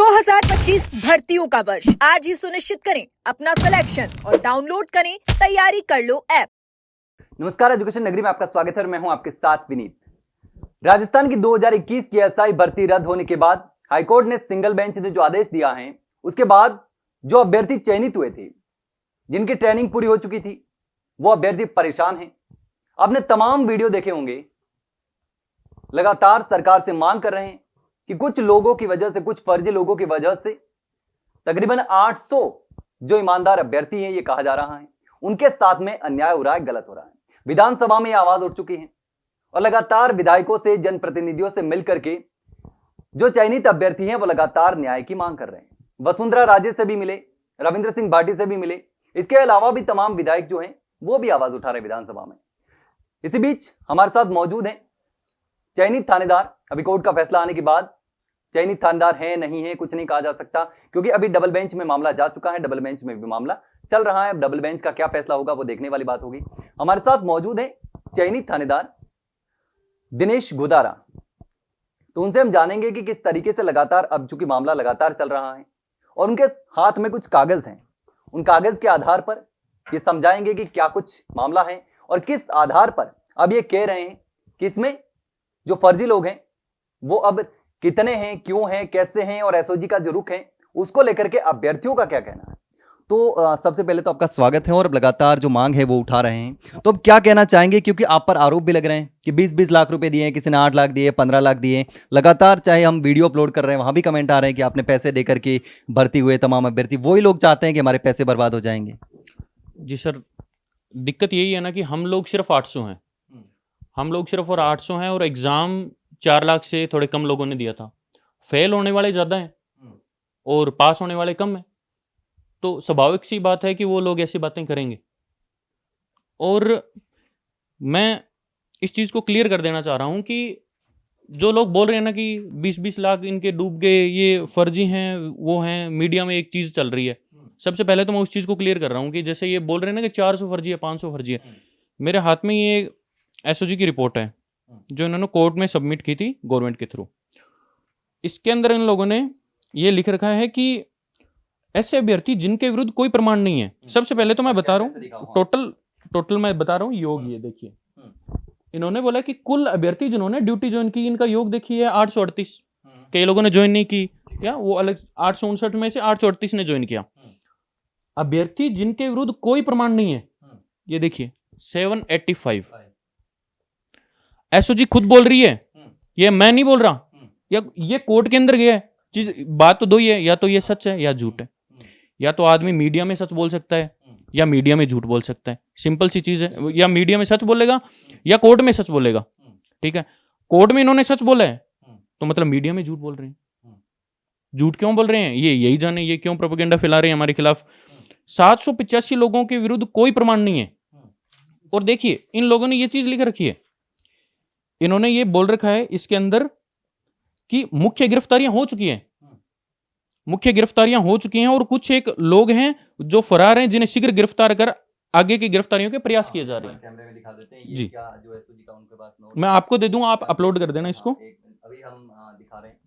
2025 भर्तियों का वर्ष आज ही सुनिश्चित करें अपना सिलेक्शन और डाउनलोड करें तैयारी कर लो ऐप। नमस्कार, एजुकेशन नगरी में आपका स्वागत है और मैं हूं आपके साथ विनीत। राजस्थान की 2021 की एसआई भर्ती रद्द होने के बाद हाईकोर्ट ने सिंगल बेंच ने जो आदेश दिया है, उसके बाद जो अभ्यर्थी चयनित हुए थे, जिनकी ट्रेनिंग पूरी हो चुकी थी, वो अभ्यर्थी परेशान हैं। आपने तमाम वीडियो देखे होंगे, लगातार सरकार से मांग कर रहे हैं कि कुछ लोगों की वजह से, कुछ फर्जी लोगों की वजह से तकरीबन 800 जो ईमानदार अभ्यर्थी हैं, ये कहा जा रहा है, उनके साथ में अन्याय हो रहा है, गलत हो रहा है। विधानसभा में यह आवाज उठ चुकी है और लगातार विधायकों से, जनप्रतिनिधियों से मिलकर के जो चयनित अभ्यर्थी हैं वो लगातार न्याय की मांग कर रहे हैं। वसुंधरा राजे से भी मिले, रविंद्र सिंह भाटी से भी मिले, इसके अलावा भी तमाम विधायक जो हैं वो भी आवाज उठा रहे विधानसभा में। इसी बीच हमारे साथ मौजूद हैं चयनित थानेदार। अभी कोर्ट का फैसला आने के बाद चयनित थानेदार है नहीं है कुछ नहीं कहा जा सकता, क्योंकि अभी डबल बेंच में मामला जा चुका है, डबल बेंच में भी मामला चल रहा है। अब डबल बेंच का क्या फैसला होगा वो देखने वाली बात होगी। हमारे साथ मौजूद है चयनित थानेदार दिनेश गोदारा, तो उनसे हम जानेंगे कि किस तरीके से लगातार, अब चूंकि मामला लगातार चल रहा है और उनके हाथ में कुछ कागज हैं, उन कागज के आधार पर ये समझाएंगे कि क्या कुछ मामला है और किस आधार पर अब ये कह रहे हैं कि इसमें जो फर्जी लोग हैं वो अब कितने हैं, क्यों हैं, कैसे हैं, और एसओजी का जो रुख है उसको लेकर के अभ्यर्थियों का क्या कहना है। तो सबसे पहले तो आपका स्वागत है और लगातार जो मांग है वो उठा रहे हैं, तो अब क्या कहना चाहेंगे, क्योंकि आप पर आरोप भी लग रहे हैं कि 20-20 लाख रुपए दिए, किसी ने 8 लाख दिए, 15 लाख दिए, लगातार चाहे हम वीडियो अपलोड कर रहे हैं वहां भी कमेंट आ रहे हैं कि आपने पैसे देकर के भर्ती हुए तमाम अभ्यर्थी, वही लोग चाहते हैं कि हमारे पैसे बर्बाद हो जाएंगे। जी सर, दिक्कत यही है ना कि हम लोग सिर्फ 800 हैं, हम लोग सिर्फ और 800 हैं और एग्ज़ाम 4 लाख से थोड़े कम लोगों ने दिया था। फेल होने वाले ज़्यादा हैं और पास होने वाले कम हैं, तो स्वाभाविक सी बात है कि वो लोग ऐसी बातें करेंगे। और मैं इस चीज़ को क्लियर कर देना चाह रहा हूँ कि जो लोग बोल रहे हैं ना कि 20-20 लाख इनके डूब गए, ये फर्जी हैं, वो हैं, मीडिया में एक चीज़ चल रही है। सबसे पहले तो मैं उस चीज़ को क्लियर कर रहा हूँ कि जैसे ये बोल रहे हैं ना कि 400 फर्जी है, 500 फर्जी है। मेरे हाथ में ये एसओजी की रिपोर्ट है जो इन्होंने कोर्ट में सबमिट की थी गवर्नमेंट के थ्रू। इसके अंदर इन लोगों ने ये लिख रखा है कि ऐसे अभ्यर्थी जिनके विरुद्ध कोई प्रमाण नहीं है। सबसे पहले तो मैं बता रहा हूँ, टोटल मैं बता रहा हूँ योग, ये देखिए इन्होंने बोला कि कुल अभ्यर्थी जिन्होंने ड्यूटी ज्वाइन की, इनका योग देखिए 838। कई लोगों ने ज्वाइन नहीं की, या वो अलग 859 में से 838 ने ज्वाइन किया। अभ्यर्थी जिनके विरुद्ध कोई प्रमाण नहीं है, ये देखिए 785। एसओजी खुद बोल रही है, ये मैं नहीं बोल रहा, या ये कोर्ट के अंदर गया है। बात तो दो ही है, या तो ये सच है या झूठ है। या तो आदमी मीडिया में सच बोल सकता है या मीडिया में झूठ बोल सकता है, सिंपल सी चीज है। या मीडिया में सच बोलेगा या कोर्ट में सच बोलेगा, ठीक है। कोर्ट में इन्होंने सच बोला है तो मतलब मीडिया में झूठ बोल रहे हैं। झूठ क्यों बोल रहे हैं ये यही जाने, ये क्यों प्रोपेगेंडा फैला रहे हैं हमारे खिलाफ। 785 लोगों के विरुद्ध कोई प्रमाण नहीं है। और देखिए इन लोगों ने ये चीज लिख रखी है, इन्होंने ये बोल रखा है इसके अंदर कि मुख्य गिरफ्तारियां हो चुकी हैं, मुख्य गिरफ्तारियां हो चुकी हैं और कुछ एक लोग हैं जो फरार हैं, जिन्हें शीघ्र गिरफ्तार कर आगे की गिरफ्तारियों के प्रयास किए जा रहे हैं। कैमरे में दिखा देते हैं, ये जी, क्या जो एसओजी का उनके पास नोट, मैं आपको दे दूं, आप अपलोड कर देना इसको। अभी हम दिखा रहे हैं।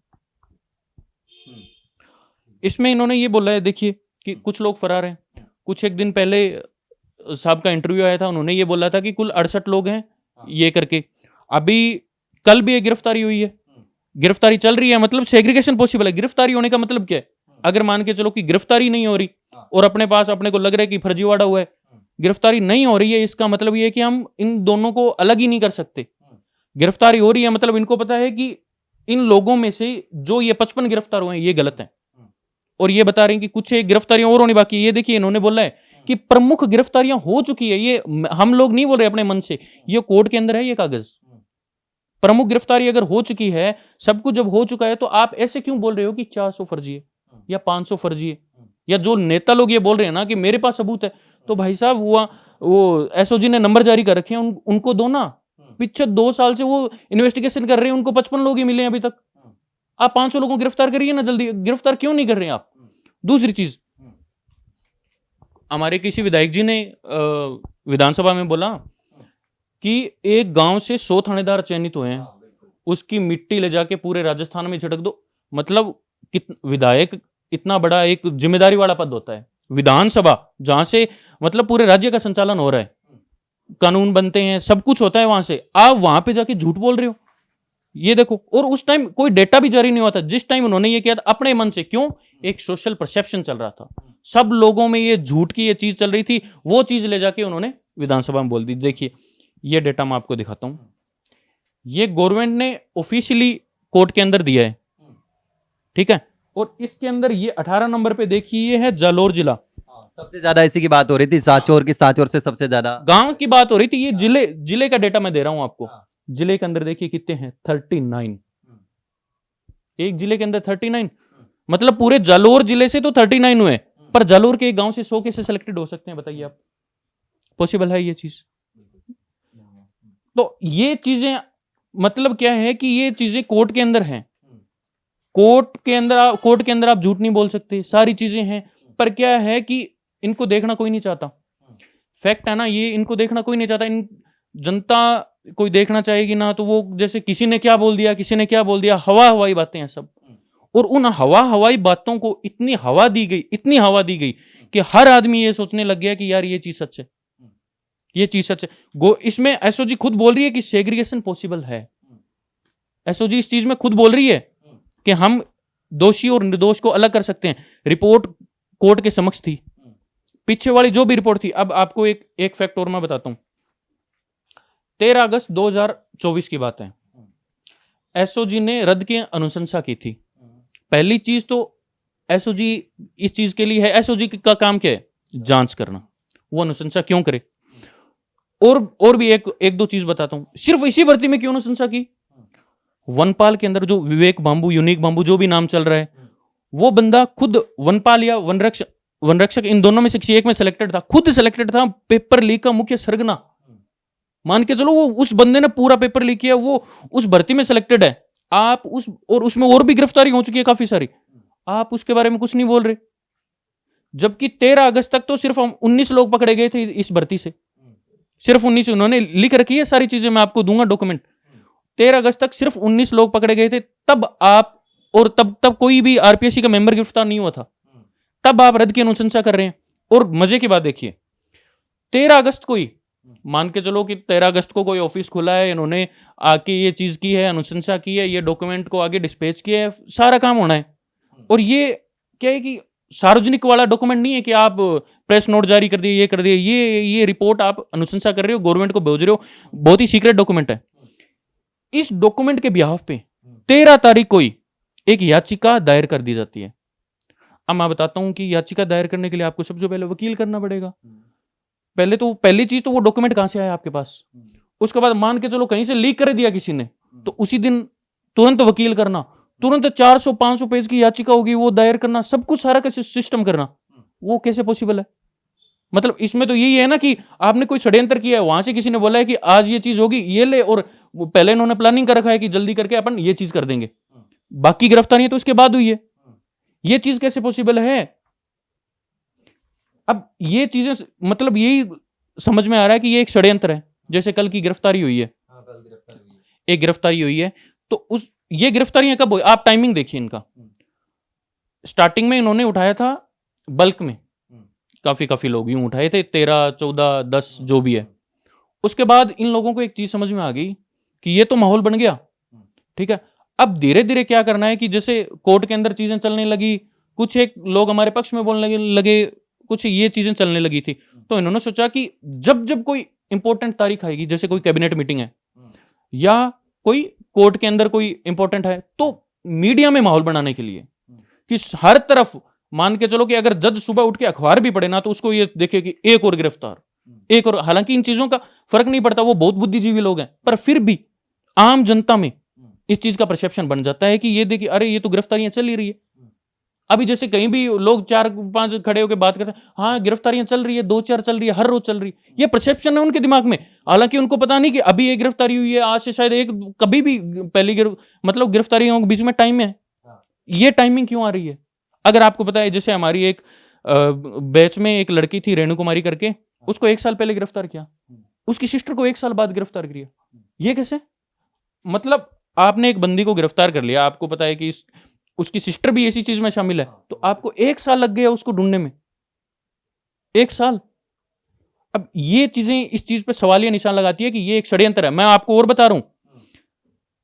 इसमें इन्होंने ये बोला है, देखिए कि कुछ लोग फरार हैं। कुछ एक दिन पहले साहब का इंटरव्यू आया था, उन्होंने ये बोला था कि कुल 68 लोग हैं ये करके। अभी कल भी एक गिरफ्तारी हुई है, गिरफ्तारी चल रही है, मतलब सेग्रीगेशन पॉसिबल है। गिरफ्तारी होने का मतलब क्या है, अगर मान के चलो कि गिरफ्तारी नहीं हो रही और अपने पास अपने को लग रहा है कि फर्जीवाड़ा हुआ है, गिरफ्तारी नहीं हो रही है, इसका मतलब ये है कि हम इन दोनों को अलग ही नहीं कर सकते। गिरफ्तारी हो रही है मतलब इनको पता है कि इन लोगों में से जो ये 55 गिरफ्तार हुए हैं ये गलत है, और ये बता रहे हैं कि कुछ एक गिरफ्तारियां और होनी बाकी है। ये देखिए इन्होंने बोला है कि प्रमुख गिरफ्तारियां हो चुकी है। ये हम लोग नहीं बोल रहे अपने मन से, ये कोर्ट के अंदर है ये कागज। प्रमुख गिरफ्तारी अगर हो चुकी है, सब कुछ जब हो चुका है, तो आप ऐसे क्यों बोल रहे हो कि 400 फर्जी है या 500 फर्जी है। या जो नेता लोग ये बोल रहे हैं ना कि मेरे पास सबूत है, तो भाई साहब वो एसओजी ने नंबर जारी कर रखे हैं, उनको दो ना। पिछले 2 साल से वो इन्वेस्टिगेशन कर रहे हैं, उनको 55 लोग ही मिले हैं अभी तक। आप 500 लोगों को गिरफ्तार करिए ना जल्दी, गिरफ्तार क्यों नहीं कर रहे हैं आप। दूसरी चीज, हमारे किसी विधायक जी ने विधानसभा में बोला कि एक गांव से 100 थानेदार चयनित हुए हैं, उसकी मिट्टी ले जाके पूरे राजस्थान में छिड़क दो। मतलब विधायक इतना बड़ा एक जिम्मेदारी वाला पद होता है, विधानसभा जहां से मतलब पूरे राज्य का संचालन हो रहा है, कानून बनते हैं, सब कुछ होता है वहां से, आप वहां पे जाके झूठ बोल रहे हो। ये देखो, और उस टाइम कोई डेटा भी जारी नहीं हुआ था जिस टाइम उन्होंने ये किया था, अपने मन से। क्यों? एक सोशल परसेप्शन चल रहा था, सब लोगों में ये झूठ की ये चीज चल रही थी, वो चीज ले जाके उन्होंने विधानसभा में बोल दी। देखिए ये डेटा मैं आपको दिखाता हूं, ये गवर्नमेंट ने ऑफिशियली कोर्ट के अंदर दिया है, ठीक है। और इसके अंदर ये 18 नंबर पे देखिए, ये है जालोर जिला। सबसे ज्यादा इसी की बात हो रही थी, सांचौर की, सांचौर से सबसे ज्यादा गांव की बात हो रही थी। ये जिले का डेटा मैं दे रहा हूं आपको। जिले के अंदर देखिए कितने हैं, 39। एक जिले के अंदर 39, मतलब पूरे जालोर जिले से तो 39 हुए, पर जालोर के एक गांव से 100 कैसे सिलेक्टेड हो सकते हैं, बताइए आप? पॉसिबल है ये चीज? तो ये चीजें मतलब क्या है कि ये चीजें कोर्ट के अंदर हैं, कोर्ट के अंदर आप झूठ नहीं बोल सकते, सारी चीजें हैं। पर क्या है कि इनको देखना कोई नहीं चाहता, फैक्ट है ना ये, इनको देखना कोई नहीं चाहता। इन जनता कोई देखना चाहेगी ना, तो वो जैसे किसी ने क्या बोल दिया, किसी ने क्या बोल दिया, हवाई बातें हैं सब। और उन हवाई बातों को इतनी हवा दी गई कि हर आदमी ये सोचने लग गया कि यार ये चीज सच है, ये चीज सच है। इसमें एसओजी खुद बोल रही है कि सेग्रीगेशन पॉसिबल है। एसओजी इस चीज में खुद बोल रही है कि हम दोषी और निर्दोष को अलग कर सकते हैं। रिपोर्ट कोर्ट के समक्ष थी, पीछे वाली जो भी रिपोर्ट थी। अब आपको एक फैक्ट और मैं बताता हूं। 13 अगस्त 2024 की बात है, एसओजी ने रद्द की अनुशंसा की थी। पहली चीज तो एसओजी इस चीज के लिए है, एसओजी का काम क्या है? जांच करना, वो अनुशंसा क्यों करे। और भी एक दो चीज बताता हूं। सिर्फ इसी भर्ती में क्यों अनुशंसा की? वनपाल के अंदर जो विवेक बांबू, यूनिक बांबू, जो भी नाम चल रहा है, वो बंदा खुद वनपाल या वनरक्षक इन दोनों में से किसी एक में सिलेक्टेड था, खुद सिलेक्टेड था। पेपर लीक का मुख्य सरगना मान के चलो, वो उस बंदे ने पूरा पेपर लीक किया, वो उस भर्ती में सिलेक्टेड है। आप उसमें और भी गिरफ्तारी हो चुकी है काफी सारी, आप उसके बारे में कुछ नहीं बोल रहे। जबकि 13 अगस्त तक तो सिर्फ 19 लोग पकड़े गए थे इस भर्ती से, सिर्फ 19। उन्होंने लिख रखी है सारी चीजें, मैं आपको दूंगा डॉक्यूमेंट। 13 अगस्त तक सिर्फ 19 लोग पकड़े गए थे, तब कोई भी आरपीएससी का मेंबर गिरफ्तार नहीं हुआ था, तब आप रद्द की अनुशंसा कर रहे हैं। और मजे की बात देखिए, 13 अगस्त को ही मान के चलो कि 13 अगस्त को कोई ऑफिस खुला है, इन्होंने आके ये चीज की है, अनुशंसा की है, ये डॉक्यूमेंट को आगे डिस्पैच किया है, सारा काम होना है। और ये क्या है कि सार्वजनिक वाला डॉक्यूमेंट नहीं है कि आप प्रेस नोट जारी कर दिए, ये कर दिए, ये रिपोर्ट आप अनुशंसा कर रहे हो, गवर्नमेंट को भेज रहे हो, बहुत ही सीक्रेट डॉक्यूमेंट है। इस डॉक्यूमेंट के बिहाफ पे 13 तारीख को ही एक याचिका दायर कर दी जाती है। अब मैं बताता हूं कि याचिका दायर करने के लिए आपको सबसे पहले वकील करना पड़ेगा। पहली चीज तो वो डॉक्यूमेंट कहां से आया आपके पास। उसके बाद मान के चलो कहीं से लीक कर दिया किसी ने, तो उसी दिन तुरंत वकील करना, तुरंत 400-500 पेज की याचिका होगी वो दायर करना, सब कुछ सारा कैसे सिस्टम करना, वो कैसे पॉसिबल है? मतलब इसमें तो यही है ना कि आपने कोई षड्यंत्र किया है, वहां से किसी ने बोला है कि आज ये चीज होगी, ये ले, और पहले इन्होंने प्लानिंग कर रखा है कि जल्दी करके अपन ये चीज कर देंगे। बाकी गिरफ्तारियां तो इसके बाद हुई है, ये चीज कैसे पॉसिबल है? अब ये चीजें मतलब यही समझ में आ रहा है कि ये एक षड्यंत्र है। जैसे कल की गिरफ्तारी हुई है, एक गिरफ्तारी हुई है, तो ये गिरफ्तारियां कब हुई? आप टाइमिंग देखिए इनका। स्टार्टिंग में इन्होंने उठाया था बल्क में, काफी लोग यूं उठाए थे, 13, 14, 10 जो भी है। उसके बाद इन लोगों को एक चीज समझ में आ गई कि ये तो माहौल बन गया, ठीक है। अब धीरे धीरे क्या करना है कि जैसे कोर्ट के अंदर चीजें चलने लगी, कुछ एक लोग हमारे पक्ष में बोलने लगे, कुछ ये चीजें चलने लगी थी, तो इन्होंने सोचा कि जब कोई इंपॉर्टेंट तारीख आएगी, जैसे कोई कैबिनेट मीटिंग है या कोई कोर्ट के अंदर कोई इंपॉर्टेंट है, तो मीडिया में माहौल बनाने के लिए कि हर तरफ मान के चलो कि अगर जज सुबह उठ के अखबार भी पढ़े ना, तो उसको ये देखे कि एक और गिरफ्तार, एक और। हालांकि इन चीजों का फर्क नहीं पड़ता, वो बहुत बुद्धिजीवी लोग हैं, पर फिर भी आम जनता में इस चीज का परसेप्शन बन जाता है कि ये देखिए, अरे ये तो गिरफ्तारियां चल ही रही है। अभी जैसे कहीं भी लोग 4-5 खड़े होकर बात करते हैं, हाँ गिरफ्तारियां चल रही है, 2-4 चल रही है, हर रोज चल रही है, ये परसेप्शन है उनके दिमाग में। हालांकि उनको पता नहीं कि अभी एक गिरफ्तारी हुई है, आज से शायद एक कभी भी पहली मतलब गिरफ्तारियों के बीच में टाइम है। ये टाइमिंग क्यों आ रही है? अगर आपको पता है, जैसे हमारी एक बैच में एक लड़की थी रेणु कुमारी करके, उसको 1 साल पहले गिरफ्तार किया, उसकी सिस्टर को 1 साल बाद गिरफ्तार किया। ये कैसे? मतलब आपने एक बंदी को गिरफ्तार कर लिया, आपको पता है कि उसकी सिस्टर भी इसी चीज में शामिल है, तो आपको 1 साल लग गया उसको ढूंढने में, 1 साल। अब ये चीजें इस चीज पे सवालिया निशान लगाती है कि ये एक षड्यंत्र है। मैं आपको और बता रहा हूं,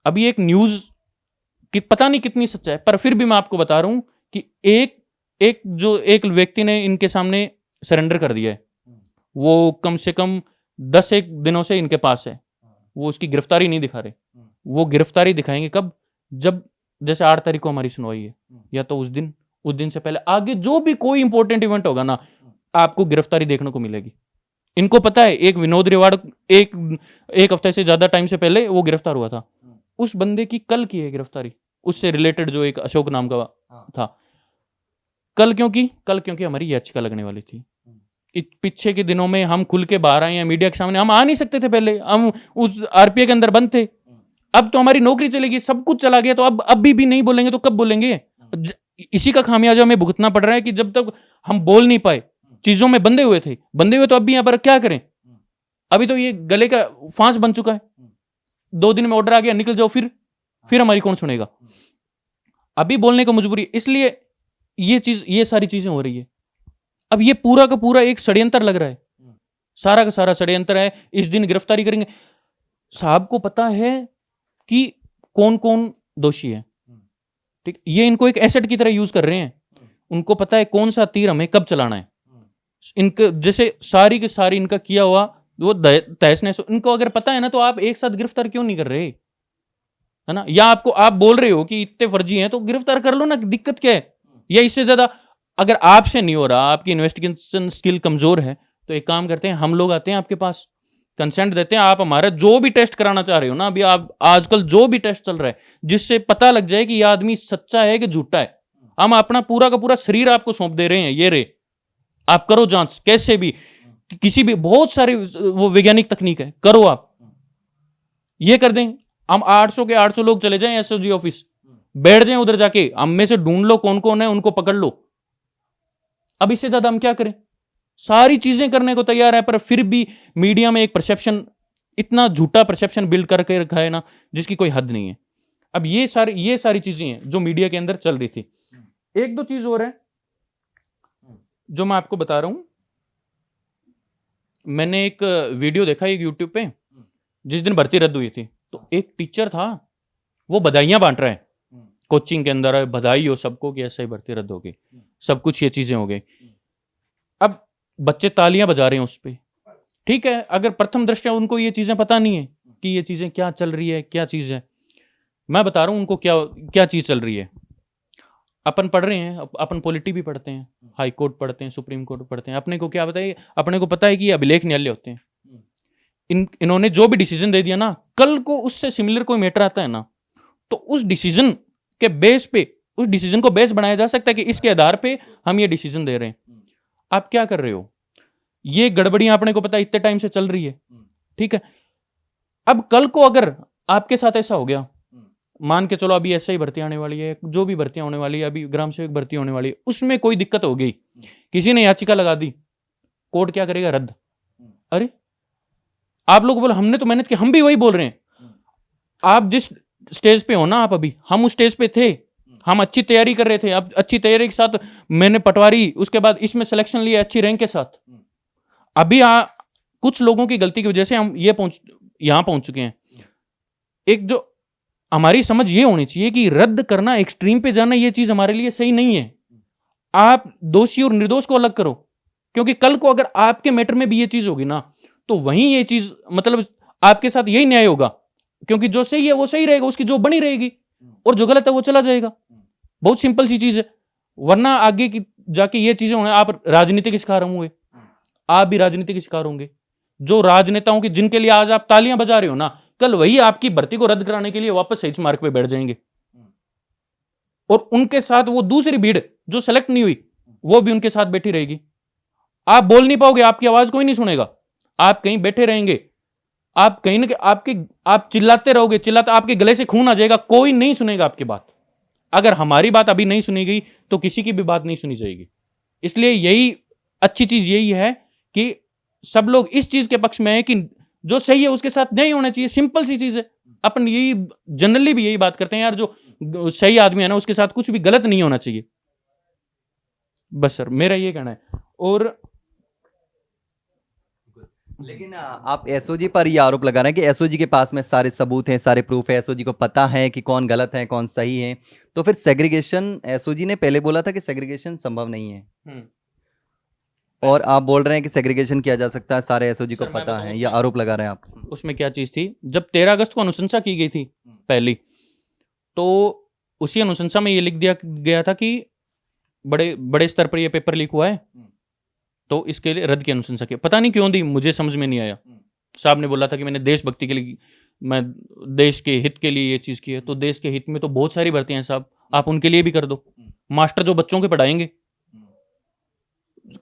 अभी एक न्यूज कि पता नहीं कितनी सच्चा है, पर फिर भी मैं आपको बता रहा हूं कि एक व्यक्ति ने इनके सामने सरेंडर कर दिया है, वो कम से कम 10 दिनों से इनके पास है, वो उसकी गिरफ्तारी नहीं दिखा रहे। वो गिरफ्तारी दिखाएंगे कब? जब जैसे 8 तारीख को हमारी सुनवाई है, या तो उस दिन से पहले आगे जो भी कोई इंपॉर्टेंट इवेंट होगा ना, आपको गिरफ्तारी देखने को मिलेगी। इनको पता है, एक विनोद रिवाड़ एक हफ्ते से ज्यादा टाइम से पहले वो गिरफ्तार हुआ था, उस बंदे की कल की है गिरफ्तारी, उससे रिलेटेड जो एक अशोक नाम का था। कल क्योंकि हमारी याचिका लगने वाली थी। पीछे के दिनों में हम खुल के बाहर आए हैं मीडिया के सामने, हम आ नहीं सकते थे पहले, हम उस आरपीए के अंदर बंद थे। अब तो हमारी नौकरी चलेगी, सब कुछ चला गया, तो अब भी नहीं बोलेंगे तो कब बोलेंगे? इसी का खामियाजा हमें भुगतना पड़ रहा है कि जब तक हम बोल नहीं पाए, चीजों में बंधे हुए तो अब भी यहाँ पर क्या करें? अभी तो ये गले का फांस बन चुका है, 2 दिन में ऑर्डर आ गया, निकल जाओ, फिर हमारी कौन सुनेगा? अभी बोलने को मजबूरी, इसलिए ये सारी चीजें हो रही है। अब ये पूरा का पूरा एक षड्यंत्र लग रहा है, सारा का सारा षड्यंत्र है। इस दिन गिरफ्तारी करेंगे, साहब को पता है कि कौन कौन दोषी है, ठीक। ये इनको एक एसेट की तरह यूज कर रहे हैं, उनको पता है कौन सा तीर हमें कब चलाना है। इनके जैसे सारी की सारी इनका किया हुआ वो तहस नहस, इनको अगर पता है ना, तो आप एक साथ गिरफ्तार क्यों नहीं कर रहे, है ना? या आप बोल रहे हो कि इतने फर्जी हैं तो गिरफ्तार कर लो ना, दिक्कत क्या है? या इससे ज्यादा अगर आपसे नहीं हो रहा, आपकी इन्वेस्टिगेशन स्किल कमजोर है, तो एक काम करते हैं, हम लोग आते हैं आपके पास, कंसेंट देते हैं, आप हमारा जो भी टेस्ट कराना चाह रहे हो ना, अभी आप आजकल जो भी टेस्ट चल रहा है जिससे पता लग जाए कि ये आदमी सच्चा है कि झूठा है, हम अपना पूरा का पूरा शरीर आपको सौंप दे रहे हैं, ये रे आप करो जांच, कैसे भी, किसी भी, बहुत सारी वो वैज्ञानिक तकनीक है, करो आप, ये कर दें। हम 800 के 800 लोग चले जाएं एसओजी ऑफिस, बैठ जाएं उधर जाके, हम में से ढूंढ लो कौन कौन है, उनको पकड़ लो। अब इससे ज्यादा हम क्या करें? सारी चीजें करने को तैयार है, पर फिर भी मीडिया में एक परसेप्शन, इतना झूठा परसेप्शन बिल्ड करके रखा है ना, जिसकी कोई हद नहीं है। अब ये सारी चीजें हैं जो मीडिया के अंदर चल रही थी। एक दो चीज और है जो मैं आपको बता रहा हूं। मैंने एक वीडियो देखा एक यूट्यूब पे, जिस दिन भर्ती रद्द हुई थी, तो एक टीचर था, वो बधाइयां बांट रहा है कोचिंग के अंदर, बधाई हो सबको कि ऐसा ही भर्ती रद्द हो गई, सब कुछ ये चीजें हो गई। अब बच्चे तालियां बजा रहे हैं उस पर, ठीक है, अगर प्रथम दृष्टया उनको ये चीजें पता नहीं है कि ये चीजें क्या चल रही है, क्या चीज है। मैं बता रहा हूं उनको क्या चीज चल रही है। अपन पढ़ रहे हैं, अपन पॉलिटी भी पढ़ते हैं, हाई कोर्ट पढ़ते हैं, सुप्रीम कोर्ट पढ़ते हैं, अपने को क्या बताइए, अपने को पता है कि ये अभिलेख न्यायालय होते हैं। इन्होंने जो भी डिसीजन दे दिया ना, कल को उससे सिमिलर कोई मैटर आता है ना, तो उस डिसीजन के बेस पे, उस डिसीजन को बेस बनाया जा सकता है कि इसके आधार पे हम ये डिसीजन दे रहे हैं। आप क्या कर रहे हो? ये गड़बड़ियां अपने को पता है इतने टाइम से चल रही है, ठीक है। अब कल को अगर आपके साथ ऐसा हो गया, मान के चलो अभी ऐसा ही भर्ती आने वाली है, जो भी भर्तियां होने वाली है, अभी ग्राम सेवक भर्ती होने वाली है, उसमें कोई दिक्कत हो गई, किसी ने याचिका लगा दी, कोर्ट क्या करेगा? रद्द। अरे आप लोग बोलो हमने तो मेहनत की, हम भी वही बोल रहे हैं। आप जिस स्टेज पे हो ना, आप अभी, हम उस स्टेज पे थे, हम अच्छी तैयारी कर रहे थे, अब अच्छी तैयारी के साथ मैंने पटवारी, उसके बाद इसमें सिलेक्शन लिया अच्छी रैंक के साथ। अभी कुछ लोगों की गलती की वजह से हम यहां पहुंच चुके हैं। एक जो हमारी समझ ये होनी चाहिए कि रद्द करना, एक्सट्रीम पे जाना, ये चीज हमारे लिए सही नहीं है। आप दोषी और निर्दोष को अलग करो, क्योंकि कल को अगर आपके मैटर में भी ये चीज होगी ना, तो वहीं ये चीज, मतलब आपके साथ यही न्याय होगा, क्योंकि जो सही है वो सही रहेगा, उसकी जो बनी रहेगी, और जो गलत है वो चला जाएगा। बहुत सिंपल सी चीज है। वरना आगे की जाके ये चीजें होंगे, आप राजनीति के शिकार हुए, आप भी राजनीति के शिकार होंगे। जो राजनेताओं की, जिनके लिए आज आप तालियां बजा रहे हो ना, कल वही आपकी भर्ती को रद्द कराने के लिए वापस सही मार्ग पे बैठ जाएंगे, और उनके साथ वो दूसरी भीड़ जो सेलेक्ट नहीं हुई, वो भी उनके साथ बैठी रहेगी। आप बोल नहीं पाओगे, आपकी आवाज कोई नहीं सुनेगा, आप कहीं बैठे रहेंगे, आप कहीं ना आप चिल्लाते रहोगे, चिल्लाते आपके गले से खून आ जाएगा, कोई नहीं सुनेगा आपकी बात। अगर हमारी बात अभी नहीं सुनी गई तो किसी की भी बात नहीं सुनी जाएगी। इसलिए यही अच्छी चीज यही है कि सब लोग इस चीज के पक्ष में है कि जो सही है उसके साथ नहीं होना चाहिए। सिंपल सी चीज है। अपन यही जनरली भी यही बात करते हैं यार, जो सही आदमी है ना, उसके साथ कुछ भी गलत नहीं होना चाहिए। बस सर, मेरा ये कहना है। और लेकिन आप एसओजी पर ये आरोप लगा रहे हैं कि एसओजी के पास में सारे सबूत हैं, सारे प्रूफ है, एसओजी को पता है कि कौन गलत है कौन सही है, तो फिर सेग्रीगेशन, एसओजी ने पहले बोला था कि सेग्रीगेशन संभव नहीं है, और आप बोल रहे हैं कि सेग्रीगेशन किया जा सकता है, सारे एसओजी को सर, मैं पता बताऊं है, ये आरोप लगा रहे हैं आप। उसमें क्या चीज थी, जब 13 अगस्त को अनुशंसा की गई थी पहली, तो उसी अनुशंसा में ये लिख दिया गया था कि बड़े बड़े स्तर पर ये पेपर लीक हुआ है, तो इसके लिए रद्द की अनुशंसा की। पता नहीं क्यों दी, मुझे समझ में नहीं आया। साहब ने बोला था कि मैंने देशभक्ति के लिए, मैं देश के हित के लिए ये चीज की है, तो देश के हित में तो बहुत सारी भर्तियां हैं साहब, आप उनके लिए भी कर दो। मास्टर जो बच्चों के पढ़ाएंगे,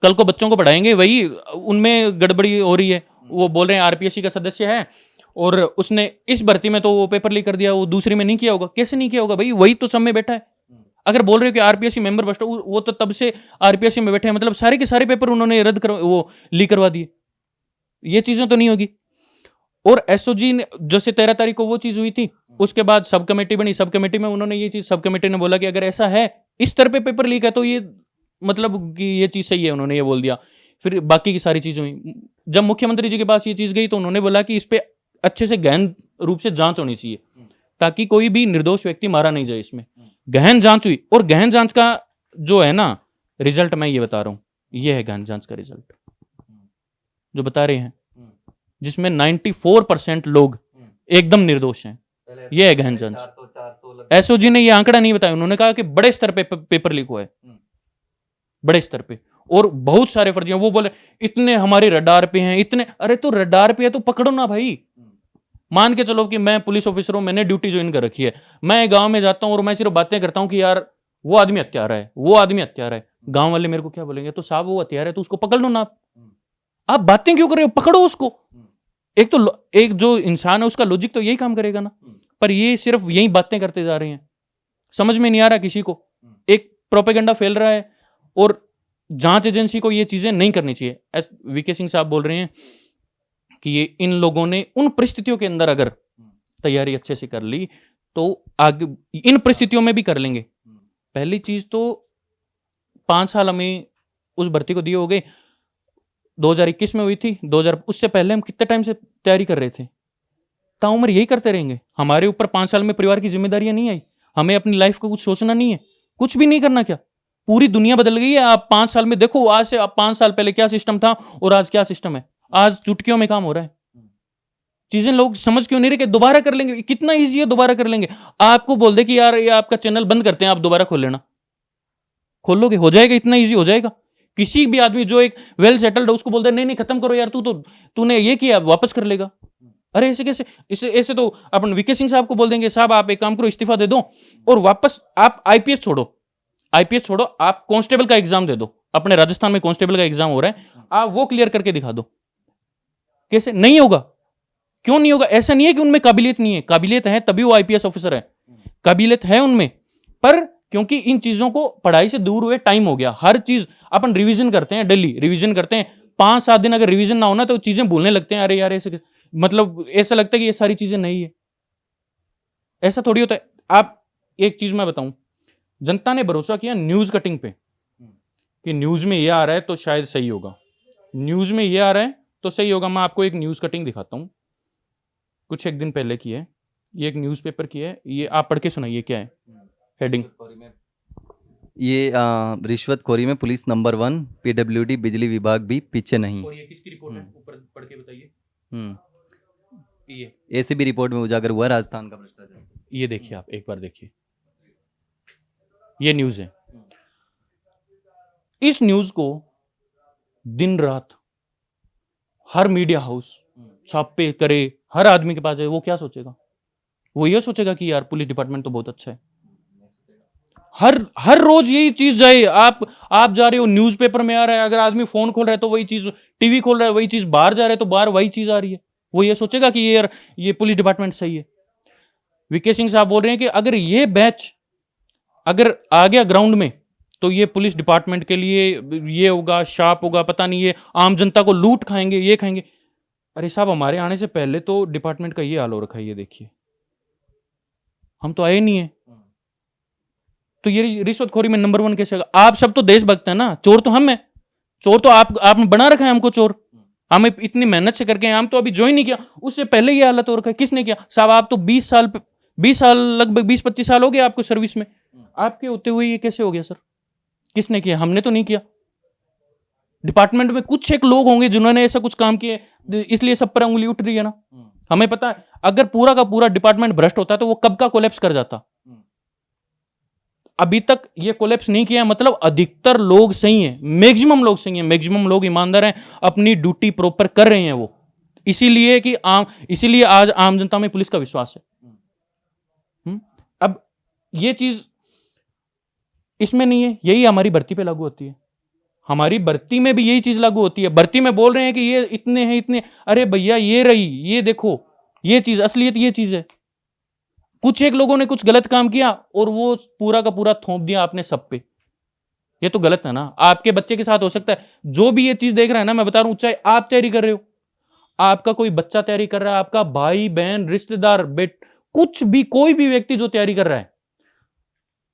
कल को बच्चों को पढ़ाएंगे, वही उनमें गड़बड़ी हो रही है। वो बोल रहे हैं आरपीएससी का सदस्य है और उसने इस भर्ती में तो वो पेपर लीक कर दिया, वो दूसरी में नहीं किया होगा। कैसे नहीं किया होगा भाई, वही तो सब में बैठा है। अगर बोल रहे हो कि आरपीएससी मेंबर बस्ट, वो तो तब से आरपीएससी में बैठे हैं, मतलब सारे के सारे पेपर उन्होंने रद्द कर, वो लीक करवा दिए। ये चीजें तो नहीं होगी। और एसओजी ने, जैसे 13 तारीख को वो चीज हुई थी, उसके बाद सब कमेटी बनी, सब कमेटी में उन्होंने ये चीज, सब कमेटी ने बोला कि अगर ऐसा है, इस तरह पे पेपर लीक है, तो ये मतलब कि ये चीज सही है, उन्होंने ये बोल दिया। फिर बाकी की सारी चीजें हुई। जब मुख्यमंत्री जी के पास ये चीज गई, तो उन्होंने बोला कि इस पे अच्छे से गहन रूप से जांच होनी चाहिए, ताकि कोई भी निर्दोष व्यक्ति मारा नहीं जाए। इसमें गहन जांच हुई, और गहन जांच का जो है ना रिजल्ट, मैं ये बता रहा हूं, ये है गहन जांच का रिजल्ट जो बता रहे हैं, जिसमें 94% लोग एकदम निर्दोष हैं। ये है गहन जांच। एसओजी ने ये आंकड़ा नहीं बताया, उन्होंने कहा कि बड़े स्तर पे पेपर लीक हुआ है, बड़े स्तर पे, और बहुत सारे फर्जियां। वो बोले इतने हमारे रडार पे हैं, इतने, अरे तो रडार पे है तो पकड़ो ना भाई। मान के चलो कि मैं पुलिस ऑफिसर हूं, मैंने ड्यूटी ज्वाइन कर रखी है, मैं गांव में जाता हूं और मैं सिर्फ बातें करता हूं कि यार वो आदमी हत्यारा है, वो आदमी हत्यारा है। गांव वाले मेरे को क्या बोलेंगे, तो साहब वो हत्यारा है तो उसको पकड़ लो ना। आप बातें क्यों कर रहे हो, पकड़ो उसको। एक तो एक जो इंसान है उसका लॉजिक तो यही काम करेगा ना, पर ये सिर्फ यही बातें करते जा रहे हैं, समझ में नहीं आ रहा किसी को। एक प्रोपेगेंडा फैल रहा है, और जांच एजेंसी को ये चीजें नहीं करनी चाहिए। वीके सिंह साहब बोल रहे हैं कि ये इन लोगों ने उन परिस्थितियों के अंदर अगर तैयारी अच्छे से कर ली, तो आगे इन परिस्थितियों में भी कर लेंगे। पहली चीज तो 5 साल हमें उस भर्ती को दिए हो गए, 2021 में हुई थी, 2000, उससे पहले हम कितने टाइम से तैयारी कर रहे थे। ताउम्र यही करते रहेंगे, हमारे ऊपर 5 साल में परिवार की जिम्मेदारियां नहीं आई, हमें अपनी लाइफ का कुछ सोचना नहीं है, कुछ भी नहीं करना। क्या पूरी दुनिया बदल गई है। आप 5 साल में देखो, आज से आप 5 साल पहले क्या सिस्टम था और आज क्या सिस्टम है। आज चुटकियों में काम हो रहा है। चीजें लोग समझ क्यों नहीं रहे कि दोबारा कर लेंगे, कितना इजी है, दोबारा कर लेंगे। आपको बोल दे कि यार ये आपका चैनल बंद करते हैं, आप दोबारा खोल लेना, खोलोगे, हो जाएगा, इतना इजी हो जाएगा। किसी भी आदमी जो एक वेल सेटल्ड है उसको बोल दे नहीं नहीं खत्म करो यार, तूने ये किया, वापस कर लेगा। अरे ऐसे कैसे, ऐसे तो अपन वीके सिंह साहब को बोल देंगे साहब आप एक काम करो, इस्तीफा दे दो और वापस आप आईपीएस छोड़ो, आप कांस्टेबल का एग्जाम दे दो। अपने राजस्थान में कांस्टेबल का एग्जाम हो रहा है, आप वो क्लियर करके दिखा दो। कैसे नहीं होगा, क्यों नहीं होगा? ऐसा नहीं है कि उनमें काबिलियत नहीं है, काबिलियत है तभी वो आईपीएस ऑफिसर है, काबिलियत है उनमें। पर क्योंकि इन चीजों को पढ़ाई से दूर हुए टाइम हो गया। हर चीज अपन रिवीजन करते हैं, डेली रिवीजन करते हैं, 5-7 दिन अगर रिवीजन ना होना तो चीजें भूलने लगते हैं। अरे यार ऐसे, मतलब ऐसा लगता है कि ये सारी चीजें नहीं है, ऐसा थोड़ी होता है। आप एक चीज मैं बताऊं, जनता ने भरोसा किया न्यूज कटिंग पे कि न्यूज में ये आ रहा है तो शायद सही होगा, न्यूज में ये आ रहा है तो सही होगा। मैं आपको एक न्यूज कटिंग दिखाता हूं, कुछ एक दिन पहले की है, ये एक न्यूज़पेपर की है, ये आप पढ़ के सुनाइए क्या है हेडिंग। ये रिश्वतखोरी में पुलिस नंबर 1, पीडब्ल्यूडी बिजली विभाग भी पीछे नहीं। और ये किसकी रिपोर्ट है, ऊपर पढ़ के बताइए। ये एसीबी रिपोर्ट में उजागर हुआ राजस्थान का भ्रष्टाचार। ये देखिए, आप एक बार देखिए, ये न्यूज है। इस न्यूज को दिन रात हर मीडिया हाउस छापे करे, हर आदमी के पास जाए, वो क्या सोचेगा? वो ये सोचेगा कि यार पुलिस डिपार्टमेंट तो बहुत अच्छा है। हर रोज यही चीज जाए, आप जा रहे हो न्यूज़पेपर में आ रहा है, अगर आदमी फोन खोल रहा है तो वही चीज, टीवी खोल रहा है वही चीज, बाहर जा रहे हैं तो बाहर वही चीज आ रही है। वो ये सोचेगा कि ये पुलिस डिपार्टमेंट सही है। वीके सिंह साहब बोल रहे हैं कि अगर ये बैच अगर आ गया ग्राउंड में तो ये पुलिस डिपार्टमेंट के लिए ये होगा, शार्प होगा, पता नहीं ये आम जनता को लूट खाएंगे, ये खाएंगे। अरे साहब, हमारे आने से पहले तो डिपार्टमेंट का ये हाल हो रखा है, ये देखिए, हम तो आए नहीं है। तो ये रिश्वतखोरी में नंबर 1 कैसे होगा? आप सब तो देशभक्त है ना, चोर तो हम हैं, चोर तो आपने बना रखा है हमको चोर। हम इतनी मेहनत से करके हम तो अभी ज्वाइन नहीं किया, उससे पहले ये हालत हो रखा है। किसने किया साहब? आप तो 20 साल लगभग 20-25 साल हो गए आपको सर्विस में, आपके होते हुए ये कैसे हो गया सर? किसने किया? हमने तो नहीं किया। डिपार्टमेंट में कुछ एक लोग होंगे जिन्होंने ऐसा कुछ काम किया, इसलिए सब पर उंगली उठ रही है ना। हमें पता है अगर पूरा का पूरा डिपार्टमेंट भ्रष्ट होता तो वो कब का कोलैप्स कर जाता। अभी तक ये कोलैप्स नहीं किया, मतलब अधिकतर लोग सही हैं, मैक्सिमम लोग सही हैं, मैक्सिमम लोग ईमानदार हैं, अपनी ड्यूटी प्रॉपर कर रहे हैं वो। इसीलिए आज आम जनता में पुलिस का विश्वास है। अब ये चीज इसमें नहीं है, यही हमारी भर्ती पे लागू होती है। हमारी भर्ती में भी यही चीज लागू होती है। भर्ती में बोल रहे हैं कि ये इतने हैं इतने, अरे भैया ये रही, ये देखो, ये चीज असलियत ये चीज है। कुछ एक लोगों ने कुछ गलत काम किया और वो पूरा का पूरा थोप दिया आपने सब पे, ये तो गलत है ना। आपके बच्चे के साथ हो सकता है, जो भी ये चीज देख रहा है ना, मैं बता रहा हूं, चाहे आप तैयारी कर रहे हो, आपका कोई बच्चा तैयारी कर रहा है, आपका भाई बहन रिश्तेदार कुछ भी, कोई भी व्यक्ति जो तैयारी कर रहा है,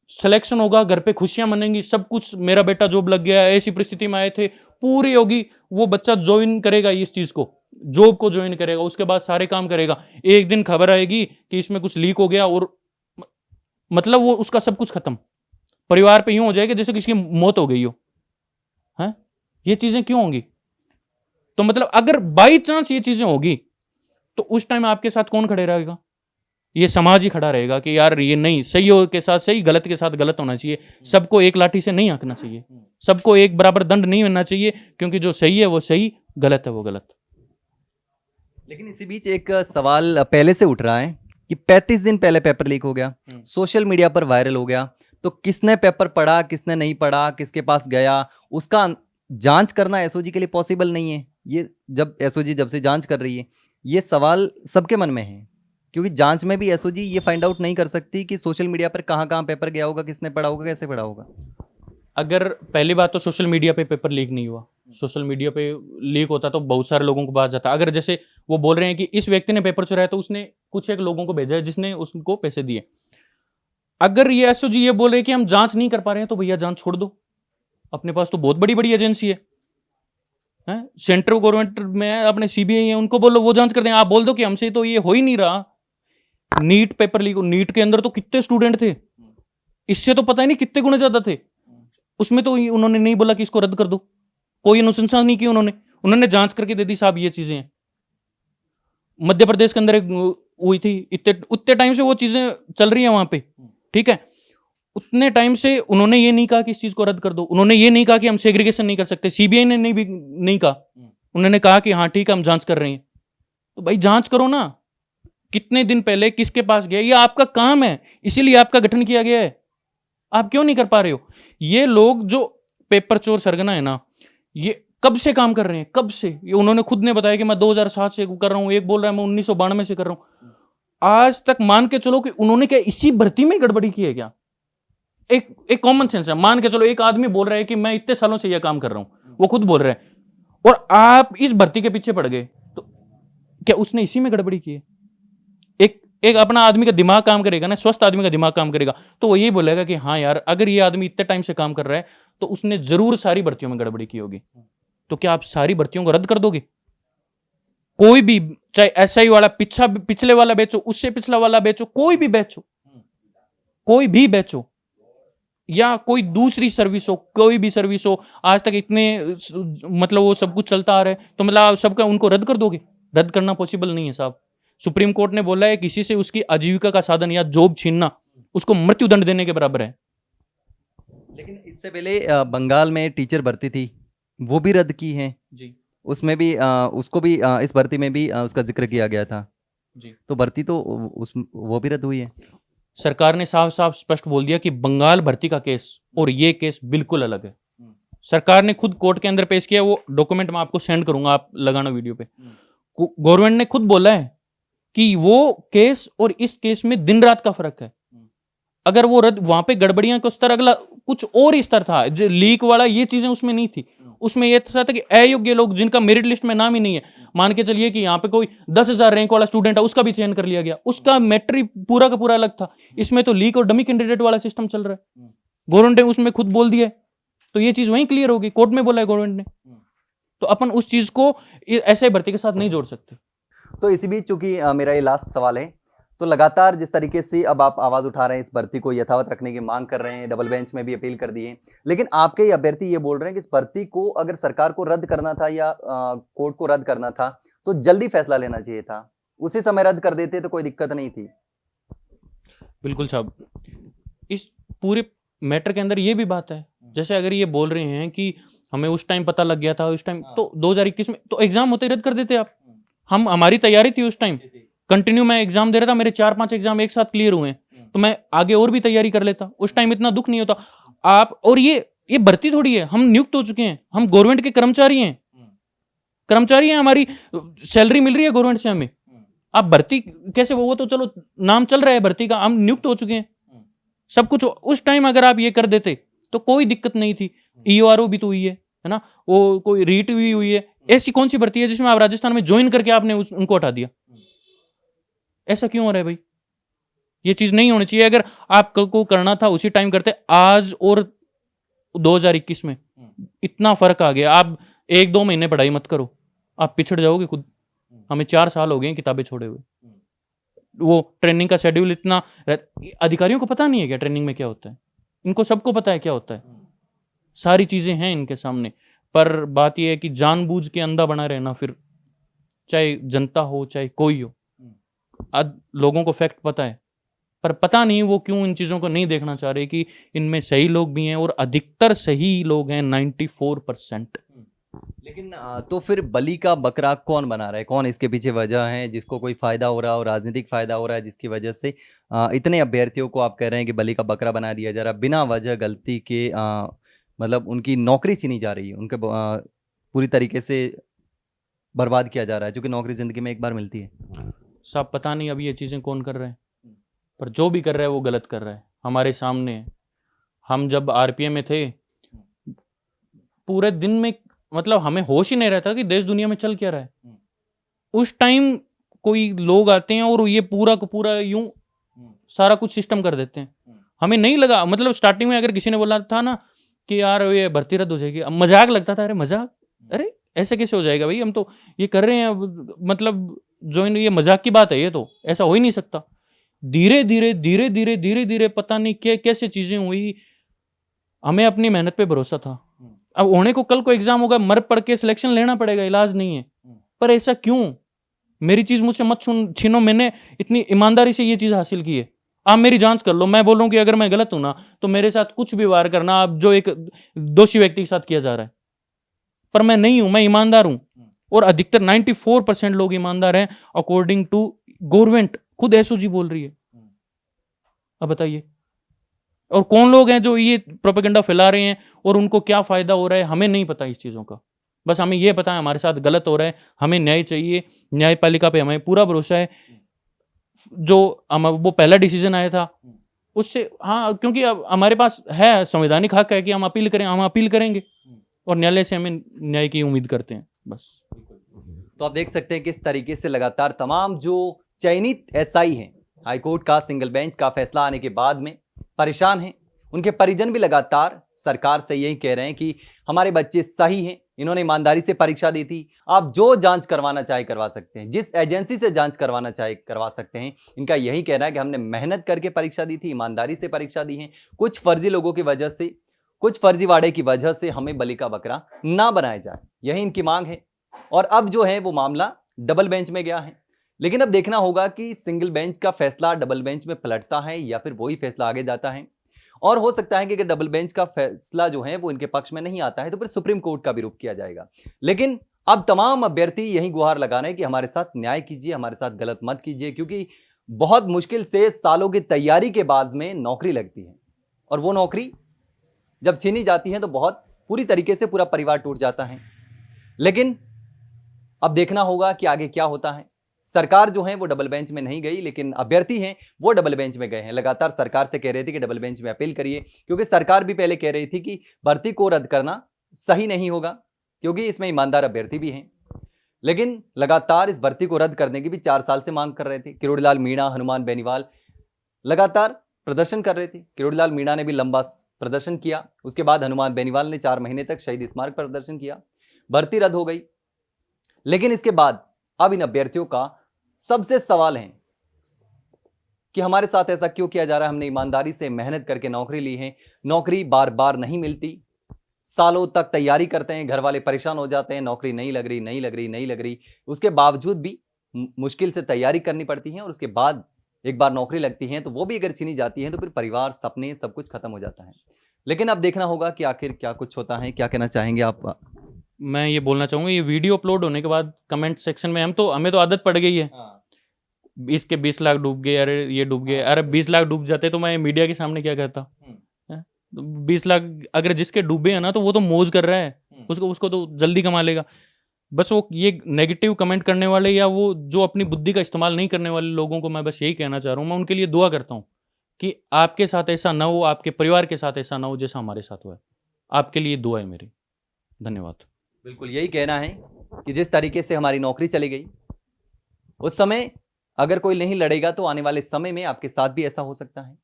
सिलेक्शन होगा, घर पे खुशियां मनेंगी, सब कुछ, मेरा बेटा जॉब लग गया, ऐसी परिस्थिति में आए थे, पूरी होगी। वो बच्चा ज्वाइन करेगा इस चीज को, जॉब को ज्वाइन करेगा, उसके बाद सारे काम करेगा। एक दिन खबर आएगी कि इसमें कुछ लीक हो गया और मतलब वो उसका सब कुछ खत्म, परिवार पे यूं हो जाएगा जैसे किसी की मौत हो गई हो। हैं? ये चीजें क्यों होंगी? तो मतलब अगर बाई चांस ये चीजें होगी तो उस टाइम आपके साथ कौन खड़े रहेगा? ये समाज ही खड़ा रहेगा कि यार ये नहीं, सही हो के साथ सही, गलत के साथ गलत होना चाहिए। सबको एक लाठी से नहीं आंकना चाहिए, सबको एक बराबर दंड नहीं मिलना चाहिए, क्योंकि जो सही है वो सही, गलत है वो गलत। लेकिन इसी बीच एक सवाल पहले से उठ रहा है कि 35 दिन पहले पेपर लीक हो गया, सोशल मीडिया पर वायरल हो गया, तो किसने पेपर पढ़ा, किसने नहीं पढ़ा, किसके पास गया, उसका जांच करना एसओजी के लिए पॉसिबल नहीं है। ये जब एसओजी जब से जांच कर रही है, ये सवाल सबके मन में है, क्योंकि जांच में भी एसओजी ये फाइंड आउट नहीं कर सकती कि सोशल मीडिया पर कहाँ कहाँ पेपर गया होगा, किसने पढ़ा होगा, कैसे पढ़ा होगा। अगर पहली बात तो सोशल मीडिया पे पेपर लीक नहीं हुआ, सोशल मीडिया पे लीक होता तो बहुत सारे लोगों को बात जाता। अगर जैसे वो बोल रहे हैं कि इस व्यक्ति ने पेपर चुराया, तो उसने कुछ एक लोगों को भेजा है जिसने उसको पैसे दिए। अगर ये एसओजी ये बोल रहे हैं कि हम जांच नहीं कर पा रहे हैं, तो भैया जांच छोड़ दो, अपने पास तो बहुत बड़ी बड़ी एजेंसी है, सेंट्रल गवर्नमेंट में अपने सीबीआई है, उनको बोलो वो जांच कर दें। आप बोल दो कि हमसे तो ये हो ही नहीं रहा। नीट पेपर लीक, नीट के अंदर तो कितने स्टूडेंट थे, इससे तो पता ही नहीं कितने गुना ज्यादा थे। उसमें तो उन्होंने नहीं बोला कि इसको रद्द कर दो, कोई अनुशंसा नहीं की उन्होंने जांच करके दे दी साहब ये चीजें हैं। मध्य प्रदेश के अंदर एक हुई थी, उतने टाइम से वो चीजें चल रही है वहां पे, ठीक है। उतने टाइम से उन्होंने ये नहीं कहा कि इस चीज को रद्द कर दो, उन्होंने ये नहीं कहा कि हम सेग्रीगेशन नहीं कर सकते, सीबीआई ने नहीं कहा, उन्होंने कहा कि हाँ ठीक है हम जांच कर रहे हैं। तो भाई जांच करो ना, कितने दिन पहले किसके पास गया, ये आपका काम है, इसीलिए आपका गठन किया गया है। आप क्यों नहीं कर पा रहे हो? ये लोग जो पेपर चोर सरगना है ना, ये कब से काम कर रहे हैं, कब से? ये उन्होंने खुद ने बताया कि मैं 2007 से कर रहा हूं, एक बोल रहा है मैं 1992 से कर रहा हूं। आज तक मान के चलो कि उन्होंने क्या इसी भर्ती में गड़बड़ी की है क्या? एक कॉमन सेंस है, मान के चलो एक आदमी बोल रहा है कि मैं इतने सालों से यह काम कर रहा हूं, वो खुद बोल रहा है, और आप इस भर्ती के पीछे पड़ गए, तो क्या उसने इसी में गड़बड़ी की है? एक अपना आदमी का दिमाग काम करेगा ना, स्वस्थ आदमी का दिमाग काम करेगा, तो वो यही बोलेगा कि हाँ यार अगर ये आदमी इतने टाइम से काम कर रहा है तो उसने जरूर सारी भर्तियों में गड़बड़ी की होगी। तो क्या आप सारी भर्तियों को रद्द कर दोगे? कोई भी, चाहे एसआई वाला पिछले वाला बैच हो, उससे पिछला वाला बैच हो, कोई भी बैच हो, कोई भी बैच हो, या कोई दूसरी सर्विस हो, कोई भी सर्विस हो, आज तक इतने मतलब वो सब कुछ चलता आ रहा है, तो मतलब सबका उनको रद्द कर दोगे? रद्द करना पॉसिबल नहीं है साहब। सुप्रीम कोर्ट ने बोला है किसी से उसकी आजीविका का साधन या जॉब छीनना उसको मृत्युदंड देने के बराबर है। लेकिन इससे पहले बंगाल में टीचर भर्ती थी, वो भी रद्द की है जी, उसमें भी उसको भी इस भर्ती में भी उसका जिक्र किया गया था जी। तो भर्ती तो वो भी रद्द हुई है। सरकार ने साफ साफ स्पष्ट बोल दिया कि बंगाल भर्ती का केस और ये केस बिल्कुल अलग है। सरकार ने खुद कोर्ट के अंदर पेश किया, वो डॉक्यूमेंट मैं आपको सेंड करूंगा, आप लगाना वीडियो पे। गवर्नमेंट ने खुद बोला है कि वो केस और इस केस में दिन रात का फर्क है। अगर वो रद्द, वहां पे गड़बड़ियां का स्तर अगला कुछ और स्तर था, जो लीक वाला ये चीजें उसमें नहीं थी। उसमें यह था कि अयोग्य लोग जिनका मेरिट लिस्ट में नाम ही नहीं है, मान के चलिए कि यहाँ पे कोई 10,000 रैंक वाला स्टूडेंट है, उसका भी चयन कर लिया गया, उसका मैट्रिक पूरा का पूरा अलग था। इसमें तो लीक और डमी कैंडिडेट वाला सिस्टम चल रहा है। गवर्नमेंट ने उसमें खुद बोल दिया है, तो ये चीज वहीं क्लियर होगी, कोर्ट में बोला है गवर्नमेंट ने, तो अपन उस चीज को ऐसे भर्ती के साथ नहीं जोड़ सकते। तो इसी बीच चूंकि मेरा ये लास्ट सवाल है, तो लगातार जिस तरीके से अब आप आवाज उठा रहे हैं, इस भर्ती को यथावत रखने की मांग कर रहे हैं, डबल बेंच में भी अपील कर दी है, लेकिन आपके अभ्यर्थी ये बोल रहे हैं कि इस भर्ती को अगर सरकार को रद्द करना था या कोर्ट को रद्द करना था तो जल्दी फैसला लेना चाहिए था, उसी समय रद्द कर देते तो कोई दिक्कत नहीं थी। बिल्कुल साहब, इस पूरे मैटर के अंदर ये भी बात है, जैसे अगर ये बोल रहे हैं कि हमें उस टाइम पता लग गया था, उस टाइम तो 2021 में तो एग्जाम होते ही रद्द कर देते आप। हमारी तैयारी थी उस टाइम, कंटिन्यू मैं एग्जाम दे रहा था, मेरे 4-5 एग्जाम एक साथ क्लियर हुए, तो मैं आगे और भी तैयारी कर लेता, उस टाइम इतना दुख नहीं होता। आप और ये भर्ती थोड़ी है, हम नियुक्त हो चुके हैं, हम गवर्नमेंट के कर्मचारी हैं, हमारी सैलरी मिल रही है गवर्नमेंट से हमें। आप भर्ती कैसे, वो तो चलो नाम चल रहा है भर्ती का, हम नियुक्त हो चुके हैं, सब कुछ उस टाइम अगर आप ये कर देते तो कोई दिक्कत नहीं थी। ईओआरओ भी तो हुई है ना, वो कोई रीट भी हुई है, ऐसी कौन सी भर्ती है जिसमें आप राजस्थान में ज्वाइन करके आपने उनको हटा दिया? ऐसा क्यों हो रहा है भाई? ये चीज नहीं होनी चाहिए। अगर आपको करना था उसी टाइम करते, आज और 2021 में इतना फर्क आ गया। आप 1-2 महीने पढ़ाई मत करो, आप पिछड़ जाओगे खुद। हमें 4 साल हो गए किताबें छोड़े हुए, वो ट्रेनिंग का शेड्यूल इतना, अधिकारियों को पता नहीं है क्या ट्रेनिंग में क्या होता है? इनको सबको पता है क्या होता है, सारी चीजें हैं इनके सामने, पर बात यह है कि जानबूझ के अंधा बना रहना, फिर चाहे जनता हो चाहे कोई हो। आज लोगों को फैक्ट पता है, पर पता नहीं वो क्यों इन चीजों को नहीं देखना चाह रहे कि इनमें सही लोग भी हैं, और अधिकतर सही लोग हैं, 94%। लेकिन तो फिर बलि का बकरा कौन बना रहा है, कौन इसके पीछे वजह है जिसको कोई फायदा हो रहा हो, राजनीतिक फायदा हो रहा है, जिसकी वजह से इतने अभ्यर्थियों को आप कह रहे हैं कि बलि का बकरा बना दिया जा रहा है, बिना वजह गलती के मतलब उनकी नौकरी छीनी जा रही है, उनके पूरी तरीके से बर्बाद किया जा रहा है, क्योंकि नौकरी जिंदगी में एक बार मिलती है। साहब पता नहीं अब ये चीजें कौन कर रहे हैं, पर जो भी कर रहा है वो गलत कर रहा है, हमारे सामने है। हम जब आरपीएफ में थे, पूरे दिन में मतलब हमें होश ही नहीं रहता कि देश दुनिया में चल क्या रहा है। उस टाइम कोई लोग आते हैं और ये पूरा को पूरा यूं सारा कुछ सिस्टम कर देते हैं। हमें नहीं लगा, मतलब स्टार्टिंग में अगर किसी ने बोला था ना कि यार ये भर्ती रद्द हो जाएगी, अब मजाक लगता था, अरे मजाक, अरे ऐसे कैसे हो जाएगा भाई, हम तो ये कर रहे हैं, मतलब जो ये मजाक की बात है, ये तो ऐसा हो ही नहीं सकता। धीरे धीरे पता नहीं कैसे चीजें हुई। हमें अपनी मेहनत पे भरोसा था, अब होने को कल को एग्जाम होगा, मर पड़ के सिलेक्शन लेना पड़ेगा, इलाज नहीं है। पर ऐसा क्यों? मेरी चीज मुझसे मत छीनो, मैंने इतनी ईमानदारी से ये चीज हासिल की है। आप मेरी जांच कर लो, मैं बोलूं कि अगर मैं गलत हूं ना तो मेरे साथ कुछ भी वार करना, आप जो एक दोषी व्यक्ति के साथ किया जा रहा है, पर मैं नहीं हूं, मैं ईमानदार हूं, और अधिकतर 94% लोग ईमानदार हैं अकॉर्डिंग टू गवर्नमेंट, खुद एसओजी बोल रही है। अब बताइए, और कौन लोग हैं जो ये प्रोपेगेंडा फैला रहे हैं और उनको क्या फायदा हो रहा है, हमें नहीं पता इस चीजों का। बस हमें ये पता है हमारे साथ गलत हो रहा है, हमें न्याय चाहिए, न्यायपालिका पे हमें पूरा भरोसा है। जो वो पहला डिसीजन आया था उससे, हाँ, क्योंकि अब हमारे पास है संवैधानिक हक है कि हम अपील करें, हम अपील करेंगे, और न्यायालय से हमें न्याय की उम्मीद करते हैं बस। तो आप देख सकते हैं किस तरीके से लगातार तमाम जो चयनित एसआई हैं, हाईकोर्ट का सिंगल बेंच का फैसला आने के बाद में परेशान हैं। उनके परिजन भी लगातार सरकार से यही कह रहे हैं कि हमारे बच्चे सही हैं, इन्होंने ईमानदारी से परीक्षा दी थी, आप जो जांच करवाना चाहे करवा सकते हैं, जिस एजेंसी से जांच करवाना चाहे करवा सकते हैं। इनका यही कहना है कि हमने मेहनत करके परीक्षा दी थी, ईमानदारी से परीक्षा दी है, कुछ फर्जी लोगों की वजह से, कुछ फर्जीवाड़े की वजह से हमें बलि का बकरा ना बनाया जाए, यही इनकी मांग है। और अब जो है वो मामला डबल बेंच में गया है, लेकिन अब देखना होगा कि सिंगल बेंच का फैसला डबल बेंच में पलटता है या फिर वही फैसला आगे जाता है। और हो सकता है कि अगर डबल बेंच का फैसला जो है वो इनके पक्ष में नहीं आता है तो फिर सुप्रीम कोर्ट का भी रुख किया जाएगा। लेकिन अब तमाम अभ्यर्थी यही गुहार लगा रहे हैं कि हमारे साथ न्याय कीजिए, हमारे साथ गलत मत कीजिए, क्योंकि बहुत मुश्किल से सालों की तैयारी के बाद में नौकरी लगती है, और वो नौकरी जब छीनी जाती है तो बहुत पूरी तरीके से पूरा परिवार टूट जाता है। लेकिन अब देखना होगा कि आगे क्या होता है। सरकार जो है वो डबल बेंच में नहीं गई, लेकिन अभ्यर्थी हैं वो डबल बेंच में गए हैं। लगातार सरकार से कह रहे थे कि डबल बेंच में अपील करिए, क्योंकि सरकार भी पहले कह रही थी कि भर्ती को रद्द करना सही नहीं होगा, क्योंकि इसमें ईमानदार अभ्यर्थी भी हैं। लेकिन लगातार इस भर्ती को रद्द करने की भी 4 साल से मांग कर रहे थे। किरोड़ीलाल मीणा, हनुमान बेनीवाल लगातार प्रदर्शन कर रहे थे। किरोड़ीलाल मीणा ने भी लंबा प्रदर्शन किया। उसके बाद हनुमान बेनीवाल ने 4 महीने तक शहीद स्मारक पर प्रदर्शन किया। भर्ती रद्द हो गई। लेकिन इसके बाद अब इन अभ्यर्थियों का सबसे सवाल है कि हमारे साथ ऐसा क्यों किया जा रहा है। हमने ईमानदारी से मेहनत करके नौकरी ली है, नौकरी बार बार नहीं मिलती, सालों तक तैयारी करते हैं, घर वाले परेशान हो जाते हैं, नौकरी नहीं लग रही। उसके बावजूद भी मुश्किल से तैयारी करनी पड़ती है और उसके बाद एक बार नौकरी लगती है तो वो भी अगर छीनी जाती है तो फिर परिवार, सपने सब कुछ खत्म हो जाता है। लेकिन अब देखना होगा कि आखिर क्या कुछ होता है। क्या कहना चाहेंगे आप? मैं ये बोलना चाहूँगा, ये वीडियो अपलोड होने के बाद कमेंट सेक्शन में हमें तो आदत पड़ गई है। इसके 20 लाख डूब गए, अरे ये डूब गए, अरे 20 लाख डूब जाते तो मैं मीडिया के सामने क्या कहता। 20 लाख अगर जिसके डूबे हैं ना तो वो तो मौज कर रहा है, उसको तो जल्दी कमा लेगा। बस वो ये नेगेटिव कमेंट करने वाले या वो जो अपनी बुद्धि का इस्तेमाल नहीं करने वाले लोगों को मैं बस यही कहना चाह रहा हूँ, मैं उनके लिए दुआ करता हूँ कि आपके साथ ऐसा ना हो, आपके परिवार के साथ ऐसा ना हो जैसा हमारे साथ हुआ है। आपके लिए दुआ है मेरी। धन्यवाद। बिल्कुल यही कहना है कि जिस तरीके से हमारी नौकरी चली गई, उस समय अगर कोई नहीं लड़ेगा तो आने वाले समय में आपके साथ भी ऐसा हो सकता है।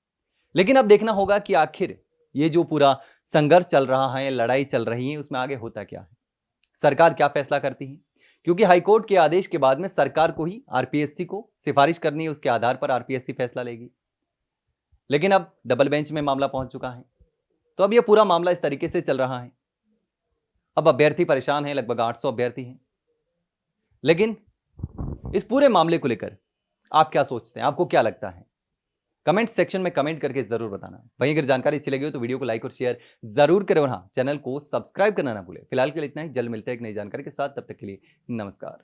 लेकिन अब देखना होगा कि आखिर ये जो पूरा संघर्ष चल रहा है, लड़ाई चल रही है, उसमें आगे होता क्या है, सरकार क्या फैसला करती है। क्योंकि हाईकोर्ट के आदेश के बाद में सरकार को ही आरपीएससी को सिफारिश करनी है, उसके आधार पर आरपीएससी फैसला लेगी। लेकिन अब डबल बेंच में मामला पहुंच चुका है, तो अब यह पूरा मामला इस तरीके से चल रहा है। अब अभ्यर्थी परेशान हैं, लगभग 800 अभ्यर्थी हैं। लेकिन इस पूरे मामले को लेकर आप क्या सोचते हैं, आपको क्या लगता है? कमेंट सेक्शन में कमेंट करके जरूर बताना। वहीं अगर जानकारी अच्छी लगी हो तो वीडियो को लाइक और शेयर जरूर करें और हाँ, चैनल को सब्सक्राइब करना ना भूलें। फिलहाल के लिए इतना ही, जल्द मिलते हैं एक नई जानकारी के साथ। तब तक के लिए नमस्कार।